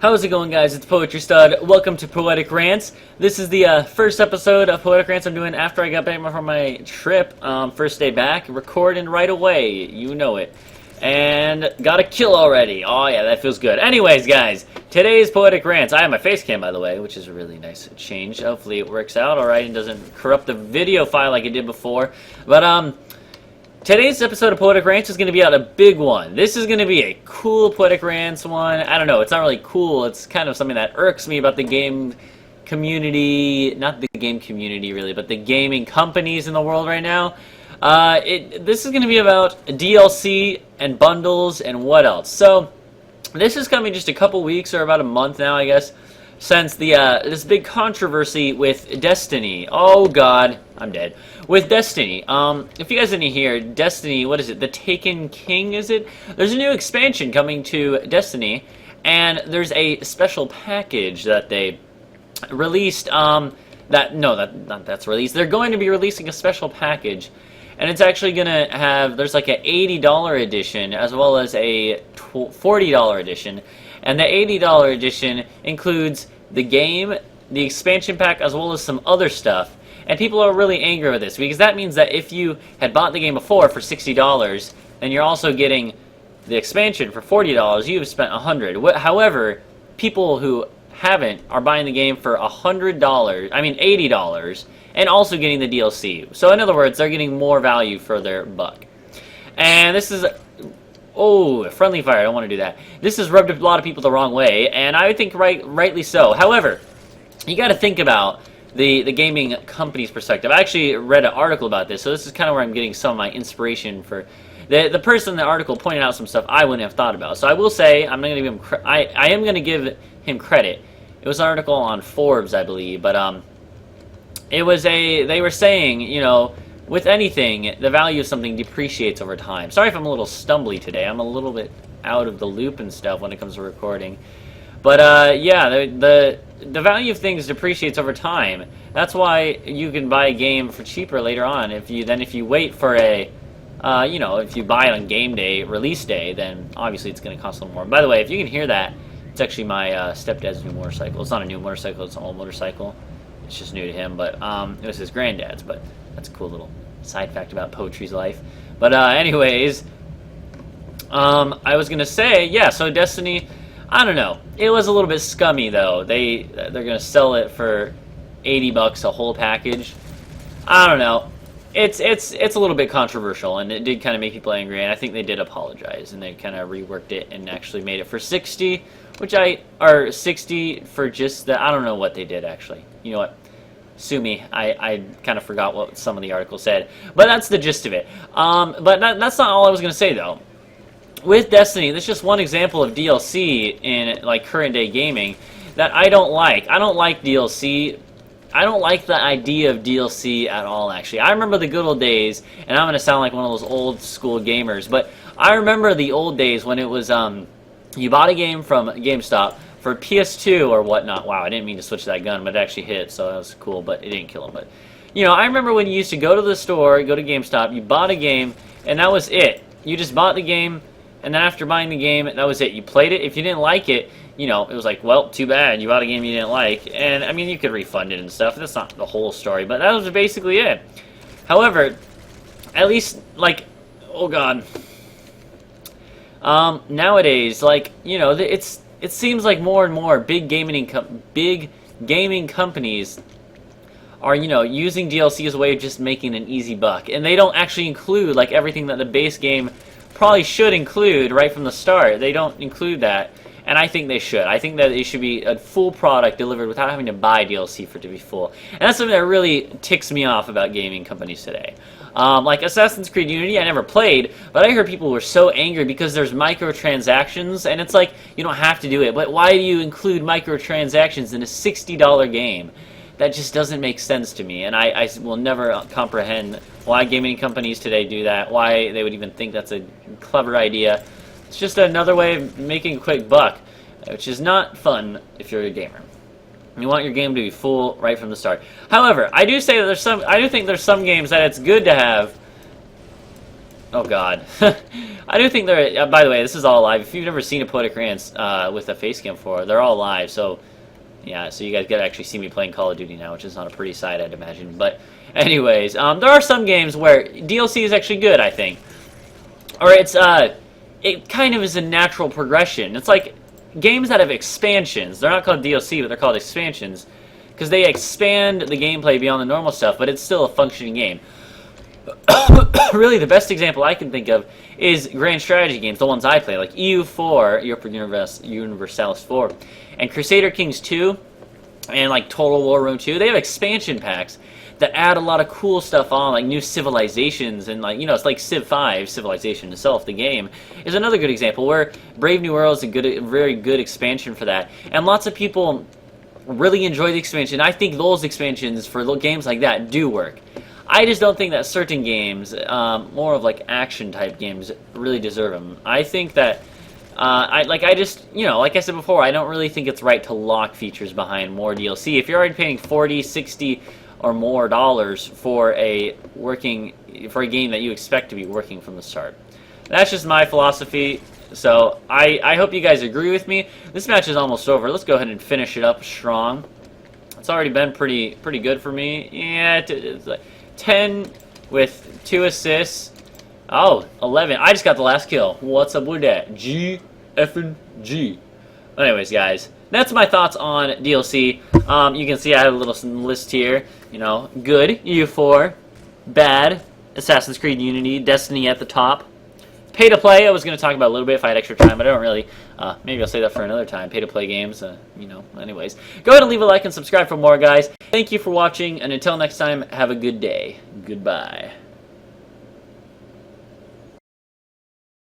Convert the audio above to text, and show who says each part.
Speaker 1: How's it going, guys? It's Poetry Stud. Welcome to Poetic Rants. This is the first episode of Poetic Rants I'm doing after I got back from my trip. First day back, recording right away. You know it. And got a kill already. Oh yeah, that feels good. Anyways, guys, today's Poetic Rants. I have my Facecam, by the way, which is a really nice change. Hopefully it works out alright and doesn't corrupt the video file like it did before. But, today's episode of Poetic Rants is going to be a big one. This is going to be a cool Poetic Rants one. I don't know, it's not really cool. It's kind of something that irks me about the game community. Not the game community, really, but the gaming companies in the world right now. This is going to be about DLC and bundles and what else. So, this is coming just a couple weeks, or about a month now, I guess, since the this big controversy with Destiny. Oh god, I'm dead. With Destiny, if you guys didn't hear, Destiny, what is it? The Taken King, is it? There's a new expansion coming to Destiny, and there's a special package that they released. That's released. They're going to be releasing a special package, and it's actually gonna have. There's like an $80 edition as well as a $40 edition, and the $80 edition includes the game, the expansion pack, as well as some other stuff. And people are really angry with this, because that means that if you had bought the game before for $60, and you're also getting the expansion for $40, you've spent $100. However, people who haven't are buying the game for $80, and also getting the DLC. So in other words, they're getting more value for their buck. And this is... Oh, friendly fire, I don't want to do that. This has rubbed a lot of people the wrong way, and I think rightly so. However, you got to think about the gaming company's perspective. I actually read an article about this, so this is kind of where I'm getting some of my inspiration for... The person in the article pointed out some stuff I wouldn't have thought about. So I will say, I'm going to give him I am going to give him credit. It was an article on Forbes, I believe, but they were saying, you know, with anything, the value of something depreciates over time. Sorry if I'm a little stumbly today. I'm a little bit out of the loop and stuff when it comes to recording. But, yeah, the value of things depreciates over time. That's why you can buy a game for cheaper later on. If you wait for a, you know, if you buy it on game day, release day, then obviously it's going to cost a little more. By the way, if you can hear that, it's actually my stepdad's new motorcycle. It's not a new motorcycle, it's an old motorcycle. It's just new to him, but it was his granddad's, but that's a cool little side fact about Poetry's life. But anyways, I was going to say, yeah, so Destiny... I don't know. It was a little bit scummy, though. They're gonna sell it for $80 a whole package. I don't know. It's a little bit controversial, and it did kind of make people angry. And I think they did apologize, and they kind of reworked it and actually made it for $60, or $60 for just the. I don't know what they did actually. You know what? Sue me. I kind of forgot what some of the article said, but that's the gist of it. But that's not all I was gonna say, though. With Destiny, this is just one example of DLC in like current day gaming that I don't like. I don't like DLC. I don't like the idea of DLC at all, actually. I remember the good old days, and I'm going to sound like one of those old school gamers, but I remember the old days when it was, you bought a game from GameStop for PS2 or whatnot. Wow, I didn't mean to switch that gun, but it actually hit, so that was cool, but it didn't kill him. But, you know, I remember when you used to go to the store, go to GameStop, you bought a game, and that was it. You just bought the game, and then after buying the game, that was it. You played it. If you didn't like it, you know, it was like, well, too bad. You bought a game you didn't like. And, I mean, you could refund it and stuff. That's not the whole story, but that was basically it. However, at least, like, oh, God. Nowadays, like, you know, it seems like more and more big gaming companies are, you know, using DLC as a way of just making an easy buck. And they don't actually include, like, everything that the base game probably should include right from the start. They don't include that, and I think they should. I think that it should be a full product delivered without having to buy DLC for it to be full. And that's something that really ticks me off about gaming companies today. Like Assassin's Creed Unity, I never played, but I heard people were so angry because there's microtransactions, and it's like, you don't have to do it, but why do you include microtransactions in a $60 game? That just doesn't make sense to me, and I will never comprehend why gaming companies today do that, why they would even think that's a clever idea. It's just another way of making a quick buck, which is not fun if you're a gamer. You want your game to be full right from the start. However, I do think there's some games that it's good to have Oh God, I do think they're. By the way, this is all live. If you've never seen a Poetic Rants with a Facecam before, they're all live. So yeah, so you guys get to actually see me playing Call of Duty now, which is not a pretty sight, I'd imagine. But anyways, there are some games where DLC is actually good, I think, or it kind of is a natural progression. It's like games that have expansions. They're not called DLC, but they're called expansions because they expand the gameplay beyond the normal stuff, but it's still a functioning game. Really, the best example I can think of is grand strategy games, the ones I play, like EU4, Europa Universalis 4, and Crusader Kings 2, and like Total War Rome 2. They have expansion packs that add a lot of cool stuff on, like new civilizations, and like, you know, it's like Civ 5, Civilization itself, the game, is another good example where Brave New World is a very good expansion for that, and lots of people really enjoy the expansion. I think those expansions for games like that do work. I just don't think that certain games, more of like action type games, really deserve them. I think that, you know, like I said before, I don't really think it's right to lock features behind more DLC. If you're already paying 40, 60, or more dollars for a game that you expect to be working from the start. That's just my philosophy. So I hope you guys agree with me. This match is almost over. Let's go ahead and finish it up strong. It's already been pretty good for me. Yeah, it's like 10 with 2 assists. Oh, 11. I just got the last kill. What's up with that? G effing G. Anyways, guys, that's my thoughts on DLC. You can see I have a little list here. You know, good, EU4, bad, Assassin's Creed Unity, Destiny at the top. Pay to play, I was going to talk about a little bit if I had extra time, but I don't really. Maybe I'll say that for another time. Pay to play games, you know, anyways. Go ahead and leave a like and subscribe for more, guys. Thank you for watching, and until next time, have a good day. Goodbye.